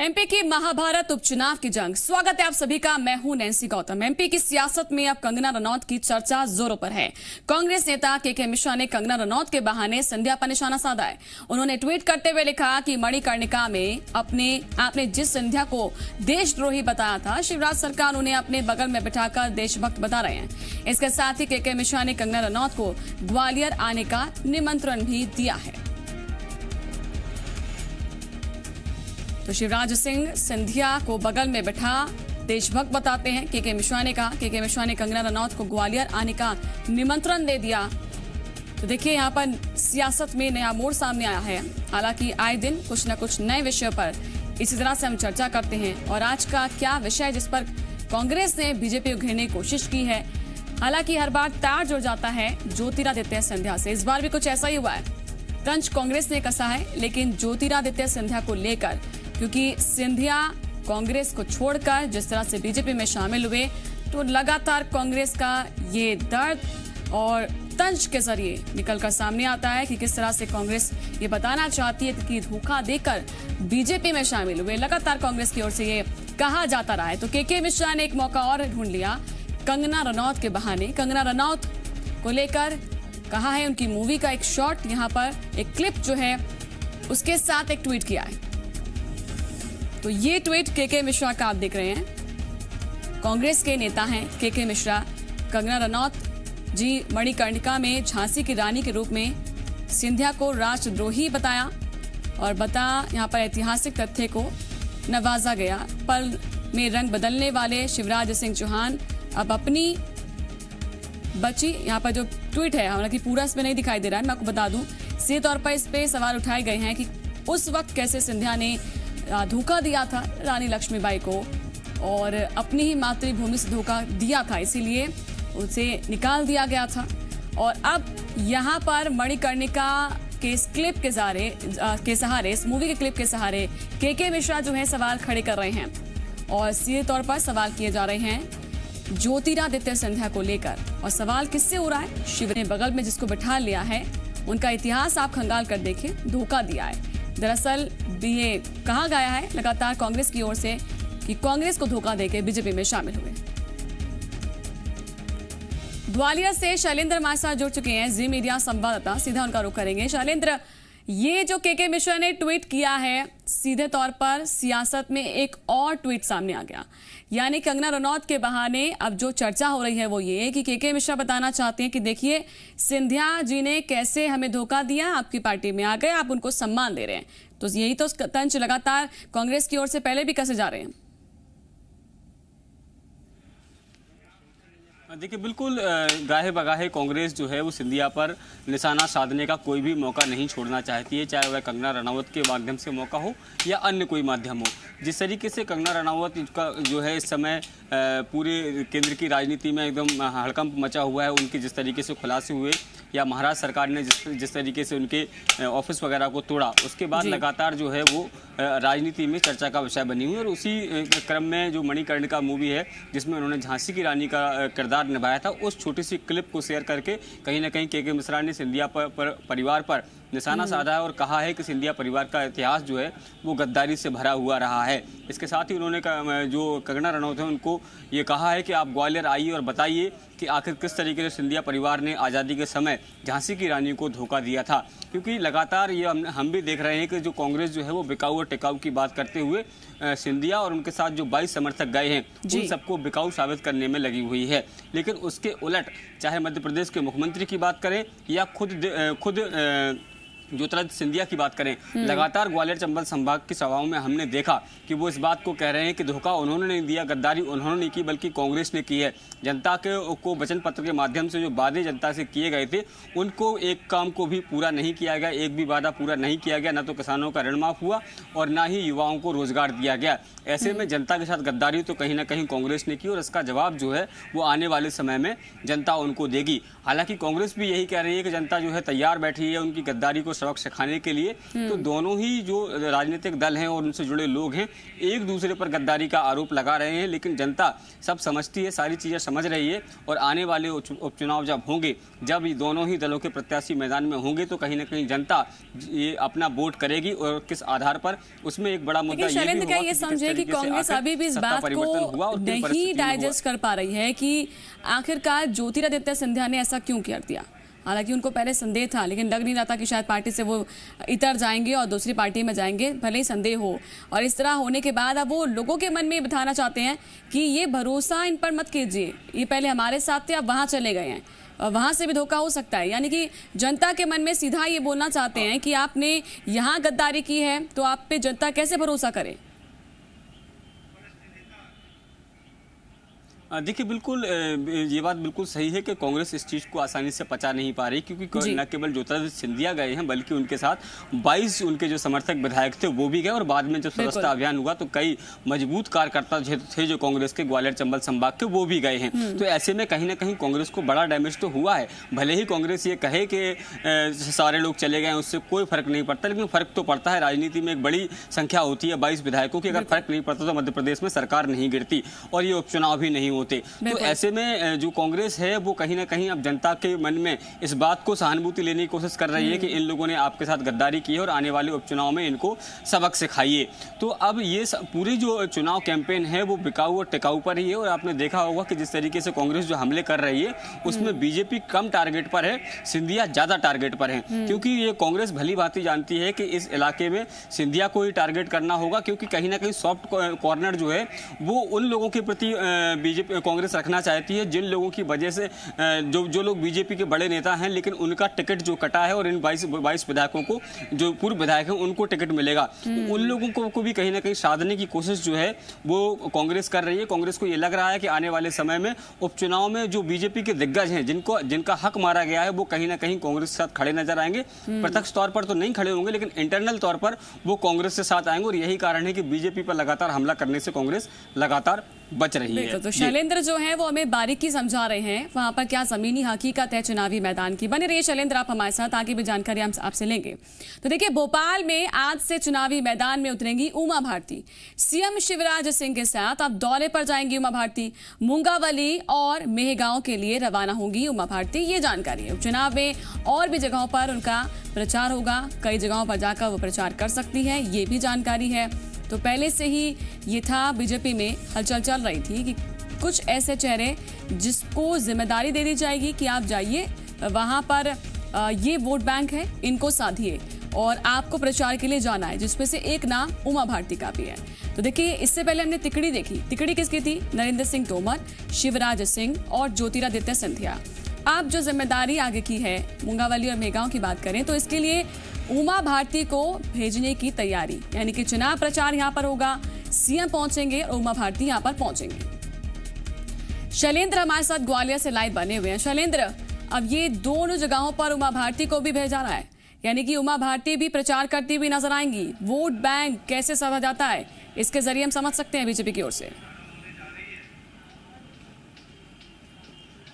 MP की महाभारत उपचुनाव की जंग। स्वागत है आप सभी का, मैं हूं नैन्सी गौतम। एमपी की सियासत में अब कंगना रनौत की चर्चा जोरों पर है। कांग्रेस नेता के मिश्रा ने कंगना रनौत के बहाने सिंधिया पर निशाना साधा है। उन्होंने ट्वीट करते हुए लिखा कि मणिकर्णिका में आपने जिस सिंधिया को देशद्रोही बताया था, शिवराज सरकार उन्हें अपने बगल में बिठाकर देशभक्त बता रहे हैं। इसके साथ ही के मिश्रा ने कंगना रनौत को ग्वालियर आने का निमंत्रण भी दिया है। तो शिवराज सिंह सिंधिया को बगल में बैठा देशभक्त बताते हैं। के मिश्रा ने कहा। के मिश्रा ने कंगना रनौत को ग्वालियर आने का निमंत्रण दे दिया। तो देखिए, यहाँ पर सियासत में नया मोड़ सामने आया है। हालांकि आए दिन कुछ न कुछ नए विषयों पर इसी तरह से हम चर्चा करते हैं। और आज का क्या विषय जिस पर कांग्रेस ने बीजेपी को घेरने की कोशिश की है। हालांकि हर बार तार जुड़ जाता है ज्योतिरादित्य सिंधिया से। इस बार भी कुछ ऐसा ही हुआ है। तंज कांग्रेस ने कसा है, लेकिन ज्योतिरादित्य सिंधिया को लेकर, क्योंकि सिंधिया कांग्रेस को छोड़कर जिस तरह से बीजेपी में शामिल हुए, तो लगातार कांग्रेस का ये दर्द और तंज के जरिए निकलकर सामने आता है कि किस तरह से कांग्रेस ये बताना चाहती है कि धोखा देकर बीजेपी में शामिल हुए। लगातार कांग्रेस की ओर से ये कहा जाता रहा है। तो के मिश्रा ने एक मौका और ढूंढ लिया कंगना रनौत के बहाने। कंगना रनौत को लेकर कहा है, उनकी मूवी का एक शॉट, यहाँ पर एक क्लिप जो है उसके साथ एक ट्वीट किया है। तो ये ट्वीट के मिश्रा का आप देख रहे हैं। कांग्रेस के नेता हैं के मिश्रा। कंगना रनौत जी मणिकर्णिका में झांसी की रानी के रूप में सिंधिया को राष्ट्रद्रोही बताया और यहाँ पर ऐतिहासिक तथ्य को नवाजा गया। पल में रंग बदलने वाले शिवराज सिंह चौहान अब अपनी बची, यहाँ पर जो ट्वीट है, हालांकि पूरा इसमें नहीं दिखाई दे रहा है, मैं आपको बता दूं। सीधे तौर पर इस पे सवाल उठाए गए हैं कि उस वक्त कैसे सिंधिया ने धोखा दिया था रानी लक्ष्मीबाई को और अपनी ही मातृभूमि से धोखा दिया था, इसीलिए उसे निकाल दिया गया था। और अब यहाँ पर मणिकर्णिका के इस क्लिप के सहारे, इस मूवी के क्लिप के सहारे के मिश्रा जो है सवाल खड़े कर रहे हैं और सीधे तौर पर सवाल किए जा रहे हैं ज्योतिरादित्य सिंधिया को लेकर। और सवाल किससे हो रहा है? शिव ने बगल में जिसको बिठा लिया है, उनका इतिहास आप खंगाल कर देखिए, धोखा दिया है। दरअसल ये कहा गया है लगातार कांग्रेस की ओर से कि कांग्रेस को धोखा देकर बीजेपी में शामिल हुए। ग्वालियर से शैलेंद्र हमारे साथ जुड़ चुके हैं, जी मीडिया संवाददाता। सीधा उनका रुख करेंगे। शैलेंद्र, ये जो के मिश्रा ने ट्वीट किया है, सीधे तौर पर सियासत में एक और ट्वीट सामने आ गया। यानी कंगना रनौत के बहाने अब जो चर्चा हो रही है वो ये है कि के मिश्रा बताना चाहते हैं कि देखिए, सिंधिया जी ने कैसे हमें धोखा दिया, आपकी पार्टी में आ गए, आप उनको सम्मान दे रहे हैं। तो यही तो तंज लगातार कांग्रेस की ओर से पहले भी कसे जा रहे हैं। देखिए, बिल्कुल गाहे बगाहे कांग्रेस जो है वो सिंधिया पर निशाना साधने का कोई भी मौका नहीं छोड़ना चाहती है, चाहे वह कंगना रनौत के माध्यम से मौका हो या अन्य कोई माध्यम हो। जिस तरीके से कंगना रनौत का जो है इस समय पूरे केंद्र की राजनीति में एकदम हड़कंप मचा हुआ है, उनके जिस तरीके से खुलासे हुए या महाराष्ट्र सरकार ने जिस तरीके से उनके ऑफिस वगैरह को तोड़ा, उसके बाद लगातार जो है वो राजनीति में चर्चा का विषय बनी हुई। और उसी क्रम में जो मणिकर्णिका मूवी है जिसमें उन्होंने झांसी की रानी का किरदार निभाया था, उस छोटी सी क्लिप को शेयर करके कहीं ना कहीं के मिश्रा ने सिंधिया परिवार पर निशाना साधा है और कहा है कि सिंधिया परिवार का इतिहास जो है वो गद्दारी से भरा हुआ रहा है। इसके साथ ही उन्होंने जो कंगना रनौत है उनको ये कहा है कि आप ग्वालियर आइए और बताइए कि आखिर किस तरीके से सिंधिया परिवार ने आज़ादी के समय झांसी की रानी को धोखा दिया था। क्योंकि लगातार ये हम भी देख रहे हैं कि जो कांग्रेस जो है वो बिकाऊ और टिकाऊ की बात करते हुए सिंधिया और उनके साथ जो 22 समर्थक गए हैं उन सबको बिकाऊ साबित करने में लगी हुई है। लेकिन उसके उलट चाहे मध्य प्रदेश के मुख्यमंत्री की बात करें या खुद ज्योतिरादित्य सिंधिया की बात करें, लगातार ग्वालियर चंबल संभाग की सभाओं में हमने देखा कि वो इस बात को कह रहे हैं कि धोखा उन्होंने नहीं दिया, गद्दारी उन्होंने नहीं की, बल्कि कांग्रेस ने की है। जनता को वचन पत्र के माध्यम से जो वादे जनता से किए गए थे उनको एक काम को भी पूरा नहीं किया गया, एक भी वादा पूरा नहीं किया गया। न तो किसानों का ऋण माफ हुआ और ना ही युवाओं को रोजगार दिया गया। ऐसे में जनता के साथ गद्दारी तो कहीं ना कहीं कांग्रेस ने की और इसका जवाब जो है वो आने वाले समय में जनता उनको देगी। हालांकि कांग्रेस भी यही कह रही है कि जनता जो है तैयार बैठी है उनकी गद्दारी को सबक सिखाने के लिए। तो दोनों ही जो राजनीतिक दल हैं और उनसे जुड़े लोग हैं एक दूसरे पर गद्दारी का आरोप लगा रहे हैं, लेकिन जनता सब समझती है, सारी चीज़ें समझ रही है। और आने वाले उपचुनाव जब होंगे, जब दोनों ही दलों के प्रत्याशी मैदान में होंगे, तो कहीं ना कहीं जनता ये अपना वोट करेगी और किस आधार पर, उसमें एक बड़ा मुद्दा ये भी होगा ये समझे कि कांग्रेस अभी भी इस बात को नहीं डाइजेस्ट कर पा रही है कि आखिरकार ज्योतिरादित्य सिंधिया ने ऐसा क्यों कर दिया। हालांकि उनको पहले संदेह था, लेकिन लग नहीं रहा था कि शायद पार्टी से वो इतर जाएंगे और दूसरी पार्टी में जाएंगे, भले ही संदेह हो। और इस तरह होने के बाद अब वो लोगों के मन में बिठाना चाहते हैं कि ये भरोसा इन पर मत कीजिए, ये पहले हमारे साथ थे, अब वहाँ चले गए हैं, वहाँ से भी धोखा हो सकता है। यानी कि जनता के मन में सीधा ये बोलना चाहते हैं कि आपने यहाँ गद्दारी की है तो आप पे जनता कैसे भरोसा करे। देखिए, बिल्कुल ये बात बिल्कुल सही है कि कांग्रेस इस चीज़ को आसानी से पचा नहीं पा रही, क्योंकि न केवल ज्योतिरादित्य सिंधिया गए हैं बल्कि उनके साथ 22 उनके जो समर्थक विधायक थे वो भी गए। और बाद में जब सदस्यता अभियान हुआ तो कई मजबूत कार्यकर्ता थे जो कांग्रेस के ग्वालियर चंबल संभाग के, वो भी गए हैं। तो ऐसे में कहीं ना कहीं कांग्रेस को बड़ा डैमेज तो हुआ है। भले ही कांग्रेस ये कहे कि सारे लोग चले गए, उससे कोई फर्क नहीं पड़ता, लेकिन फर्क तो पड़ता है। राजनीति में एक बड़ी संख्या होती है 22 विधायकों की, अगर फर्क नहीं पड़ता तो मध्य प्रदेश में सरकार नहीं गिरती और ये उपचुनाव भी नहीं होते। तो ऐसे में जो कांग्रेस है वो कहीं ना कहीं अब जनता के मन में इस बात को सहानुभूति लेने की कोशिश कर रही है कि इन लोगों ने आपके साथ गद्दारी की है और आने वाले उपचुनाव में इनको सबक सिखाइए। तो अब ये पूरी जो चुनाव कैंपेन है वो बिकाऊ और टिकाऊ पर ही है। और आपने देखा होगा कि जिस तरीके से कांग्रेस जो हमले कर रही है उसमें बीजेपी कम टारगेट पर है, सिंधिया ज्यादा टारगेट पर है। क्योंकि ये कांग्रेस भली भांति जानती है कि इस इलाके में सिंधिया को ही टारगेट करना होगा, क्योंकि कहीं ना कहीं सॉफ्ट कॉर्नर जो है वो उन लोगों के प्रति बीजेपी कांग्रेस रखना चाहती है जिन लोगों की वजह से जो लोग बीजेपी के बड़े नेता हैं, लेकिन उनका टिकट जो कटा है और इन 22 विधायकों को, जो पूर्व विधायक हैं, उनको टिकट मिलेगा। तो उन लोगों को भी कहीं ना कहीं साधने की कोशिश जो है वो कांग्रेस कर रही है। कांग्रेस को ये लग रहा है कि आने वाले समय में उपचुनाव में जो बीजेपी के दिग्गज हैं, जिनका हक मारा गया है, वो कहीं ना कहीं कांग्रेस के साथ खड़े नजर आएंगे। प्रत्यक्ष तौर पर तो नहीं खड़े होंगे, लेकिन इंटरनल तौर पर वो कांग्रेस के साथ आएंगे। और यही कारण है कि बीजेपी पर लगातार हमला करने से कांग्रेस लगातार बच रही है। तो शैलेंद्र जो है वो हमें बारीकी समझा रहे हैं वहां पर क्या जमीनी हकीकत है चुनावी मैदान की। बने रहिए शैलेंद्र, आप हमारे साथ, आगे भी जानकारी हम आपसे लेंगे। तो देखिए, भोपाल में आज से चुनावी मैदान में उतरेंगी उमा भारती। सीएम शिवराज सिंह के साथ अब दौरे पर जाएंगी उमा भारती। मुंगावली और मेहगांव के लिए रवाना होंगी उमा भारती, ये जानकारी है। उपचुनाव में और भी जगहों पर उनका प्रचार होगा, कई जगहों पर जाकर वो प्रचार कर सकती है, ये भी जानकारी है। तो पहले से ही ये था, बीजेपी में हलचल चल रही थी कि कुछ ऐसे चेहरे जिसको जिम्मेदारी दे दी जाएगी कि आप जाइए वहां पर, ये वोट बैंक है, इनको साधिए और आपको प्रचार के लिए जाना है, जिसमें से एक नाम उमा भारती का भी है। तो देखिए, इससे पहले हमने तिकड़ी देखी। तिकड़ी किसकी थी? नरेंद्र सिंह तोमर, शिवराज सिंह और ज्योतिरादित्य सिंधिया। अब जो जिम्मेदारी आगे की है, मुंगावली और मेहगांव की बात करें तो इसके लिए उमा भारती को भेजने की तैयारी, यानी कि चुनाव प्रचार यहां पर होगा, सीएम पहुंचेंगे और उमा भारती यहां पर पहुंचेंगे। शैलेंद्र हमारे साथ ग्वालियर से लाइव बने हुए हैं। शैलेंद्र, अब ये दोनों जगहों पर उमा भारती को भी भेजा रहा है, यानी कि उमा भारती भी प्रचार करती हुई नजर आएंगी। वोट बैंक कैसे समझ जाता है, इसके जरिए हम समझ सकते हैं बीजेपी की ओर से।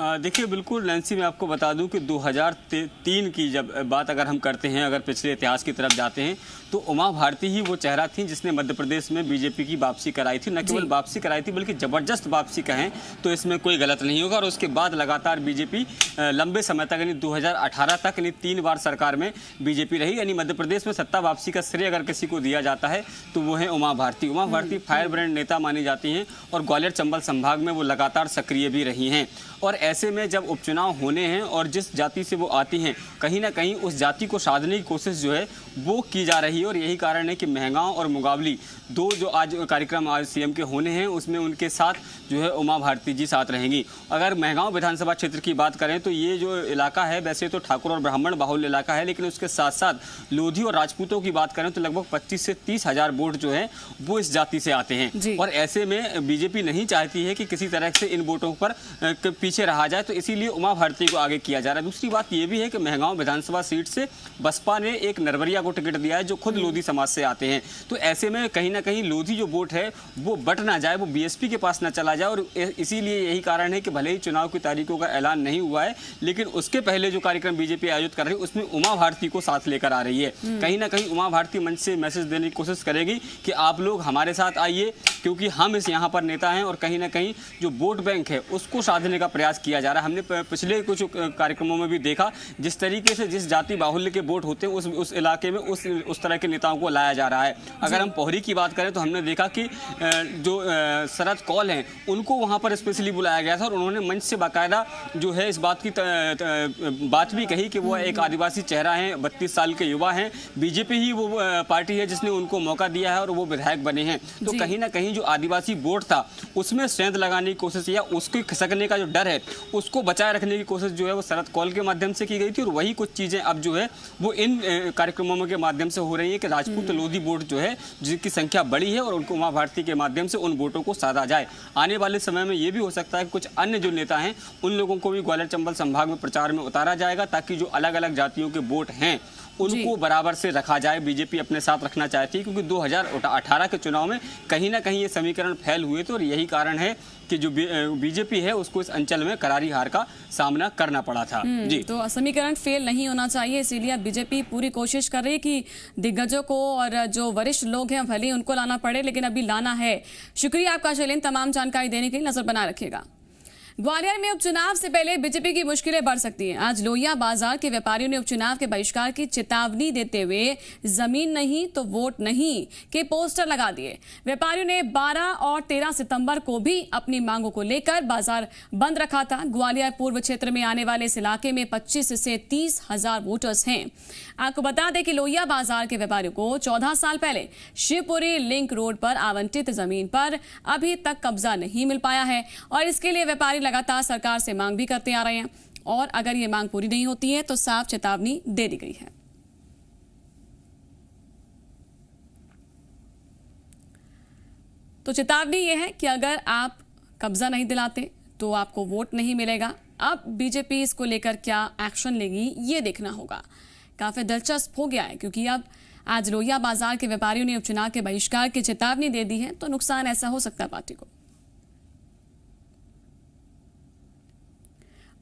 देखिए, बिल्कुल नैन्सी, मैं आपको बता दूं कि 2003 की जब बात अगर हम करते हैं, अगर पिछले इतिहास की तरफ जाते हैं, तो उमा भारती ही वो चेहरा थी जिसने मध्य प्रदेश में बीजेपी की वापसी कराई थी। न केवल वापसी कराई थी बल्कि जबरदस्त वापसी कहें तो इसमें कोई गलत नहीं होगा। और उसके बाद लगातार बीजेपी लंबे समय तक, यानी 2018 तक, यानी 3 बार सरकार में बीजेपी रही। यानी मध्य प्रदेश में सत्ता वापसी का श्रेय अगर किसी को दिया जाता है तो वो है उमा भारती। उमा भारती फायर ब्रांड नेता मानी जाती हैं और ग्वालियर चंबल संभाग में वो लगातार सक्रिय भी रही हैं। और ऐसे में जब उपचुनाव होने हैं और जिस जाति से वो आती हैं, कहीं ना कहीं उस जाति को साधने की कोशिश जो है वो की जा रही है। और यही कारण है कि मेहगांव और मुंगावली, दो जो आज कार्यक्रम आज सीएम के होने हैं, उसमें उनके साथ जो है उमा भारती जी साथ रहेंगी। अगर मेहगांव विधानसभा क्षेत्र की बात करें तो ये जो इलाका है वैसे तो ठाकुर और ब्राह्मण बाहुल्य इलाका है, लेकिन उसके साथ साथ लोधी और राजपूतों की बात करें तो लगभग 25 से 30 हजार वोट जो है वो इस जाति से आते हैं। और ऐसे में बीजेपी नहीं चाहती है कि किसी तरह से इन वोटों पर पीछे रहा कहा जाए तो इसीलिए उमा भारती को आगे किया जा रहा है। दूसरी बात ये भी है कि महगांव विधानसभा सीट से बसपा ने एक नरवरिया को टिकट दिया है जो खुद लोधी समाज से आते हैं। तो ऐसे में कहीं ना कहीं लोधी जो वोट है वो बट ना जाए, वो बीएसपी के पास ना चला जाए। और इसीलिए यही कारण है कि भले ही चुनाव की तारीखों का ऐलान नहीं हुआ है, लेकिन उसके पहले जो कार्यक्रम बीजेपी आयोजित कर रही है उसमें उमा भारती को साथ लेकर आ रही है। कहीं ना कहीं उमा भारती मंच से मैसेज देने की कोशिश करेगी कि आप लोग हमारे साथ आइए, क्योंकि हम इस यहाँ पर नेता हैं। और कहीं ना कहीं जो वोट बैंक है उसको साधने का प्रयास किया जा रहा है। हमने पिछले कुछ कार्यक्रमों में भी देखा जिस तरीके से जिस जाति बाहुल्य के वोट होते हैं उस इलाके में उस तरह के नेताओं को लाया जा रहा है। अगर हम पोहरी की बात करें तो हमने देखा कि जो शरद कौल हैं उनको वहाँ पर स्पेशली बुलाया गया था और उन्होंने मंच से बाकायदा जो है इस बात की बात भी कही कि वो एक आदिवासी चेहरा है, 32 साल के युवा हैं, बीजेपी ही वो पार्टी है जिसने उनको मौका दिया है और वो विधायक बने हैं। तो कहीं ना कहीं जो आदिवासी वोट था उसमें स्ट्रेंथ लगाने की कोशिश या उसको खिसकने का जो डर है उसको बचाए रखने की कोशिश जो है वो शरद कौल के माध्यम से की गई थी। और वही कुछ चीज़ें अब जो है वो इन कार्यक्रमों के माध्यम से हो रही है कि राजपूत लोधी वोट जो है जिनकी संख्या बड़ी है और उनको उमा भारती के माध्यम से उन वोटों को साधा जाए। आने वाले समय में ये भी हो सकता है कि कुछ अन्य जो नेता हैं उन लोगों को भी ग्वालियर चंबल संभाग में प्रचार में उतारा जाएगा ताकि जो अलग अलग जातियों के वोट हैं उनको बराबर से रखा जाए। बीजेपी अपने साथ रखना चाहती है क्योंकि 2018 के चुनाव में कहीं ना कहीं ये समीकरण फैल हुए थे और यही कारण है कि जो बीजेपी है उसको इस अंचल में करारी हार का सामना करना पड़ा था। जी, तो समीकरण फेल नहीं होना चाहिए, इसीलिए बीजेपी पूरी कोशिश कर रही है कि दिग्गजों को और जो वरिष्ठ लोग हैं भले ही उनको लाना पड़े, लेकिन अभी लाना है। शुक्रिया आपका शैलेंद्र, तमाम जानकारी देने के लिए। नजर बनाए रखिएगा। ग्वालियर में उपचुनाव से पहले बीजेपी की मुश्किलें बढ़ सकती हैं। आज लोहिया बाजार के व्यापारियों ने उपचुनाव के बहिष्कार की चेतावनी देते हुए जमीन नहीं तो वोट नहीं के पोस्टर लगा दिए। व्यापारियों ने 12 और 13 सितंबर को भी अपनी मांगों को लेकर बाजार बंद रखा था। ग्वालियर पूर्व क्षेत्र में आने वाले इस इलाके में 25 से 30 हजार वोटर्स हैं। आपको बता दें कि लोहिया बाजार के व्यापारियों को 14 साल पहले शिवपुरी लिंक रोड पर आवंटित जमीन पर अभी तक कब्जा नहीं मिल पाया है और इसके लिए व्यापारी लगातार सरकार से मांग भी करते आ रहे हैं और अगर ये मांग पूरी नहीं होती है तो साफ चेतावनी दे दी गई है। तो चेतावनी ये है कि अगर आप कब्जा नहीं दिलाते तो आपको वोट नहीं मिलेगा। अब बीजेपी इसको लेकर क्या एक्शन लेगी ये देखना होगा। काफी दिलचस्प हो गया है क्योंकि अब आज लोहिया बाजार के व्यापारियों ने उपचुनाव के बहिष्कार की चेतावनी दे दी है तो नुकसान ऐसा हो सकता है पार्टी को।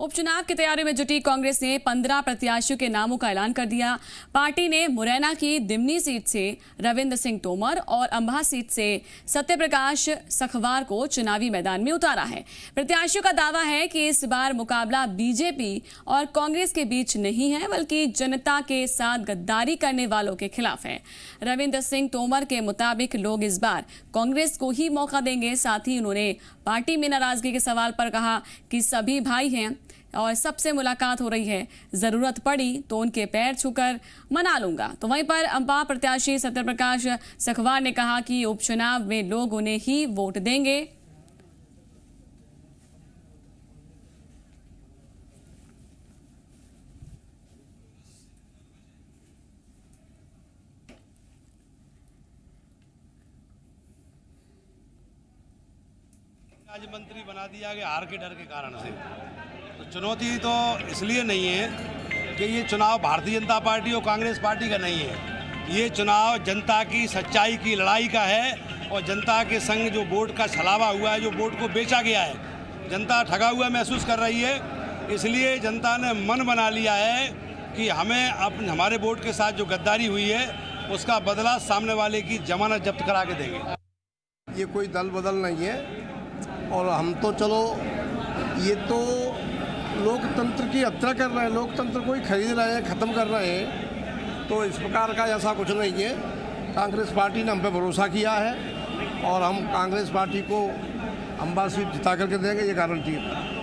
उपचुनाव की तैयारी में जुटी कांग्रेस ने 15 प्रत्याशियों के नामों का ऐलान कर दिया। पार्टी ने मुरैना की दिमनी सीट से रविंद्र सिंह तोमर और अंबा सीट से सत्यप्रकाश सखवार को चुनावी मैदान में उतारा है। प्रत्याशियों का दावा है कि इस बार मुकाबला बीजेपी और कांग्रेस के बीच नहीं है बल्कि जनता के साथ गद्दारी करने वालों के खिलाफ है। रविंद्र सिंह तोमर के मुताबिक लोग इस बार कांग्रेस को ही मौका देंगे। साथ ही उन्होंने पार्टी में नाराजगी के सवाल पर कहा कि सभी भाई हैं और सबसे मुलाकात हो रही है, जरूरत पड़ी तो उनके पैर छूकर मना लूंगा। तो वहीं पर अंबा प्रत्याशी सत्यप्रकाश सखवार ने कहा कि उपचुनाव में लोग उन्हें ही वोट देंगे। राज्य मंत्री बना दिया गया हार के डर के कारण से। तो चुनौती तो इसलिए नहीं है कि ये चुनाव भारतीय जनता पार्टी और कांग्रेस पार्टी का नहीं है। ये चुनाव जनता की सच्चाई की लड़ाई का है और जनता के संग जो वोट का छलावा हुआ है, जो वोट को बेचा गया है, जनता ठगा हुआ महसूस कर रही है। इसलिए जनता ने मन बना लिया है कि हमें हमारे वोट के साथ जो गद्दारी हुई है उसका बदला सामने वाले की जमानत जब्त करा के देंगे। ये कोई दल बदल नहीं है और हम तो चलो ये तो लोकतंत्र की हत्या कर रहे हैं, लोकतंत्र को ही खरीद रहे हैं, ख़त्म कर रहे हैं। तो इस प्रकार का ऐसा कुछ नहीं है। कांग्रेस पार्टी ने हम पे भरोसा किया है और हम कांग्रेस पार्टी को अंबा सीट जिता करके देंगे, ये गारंटी है।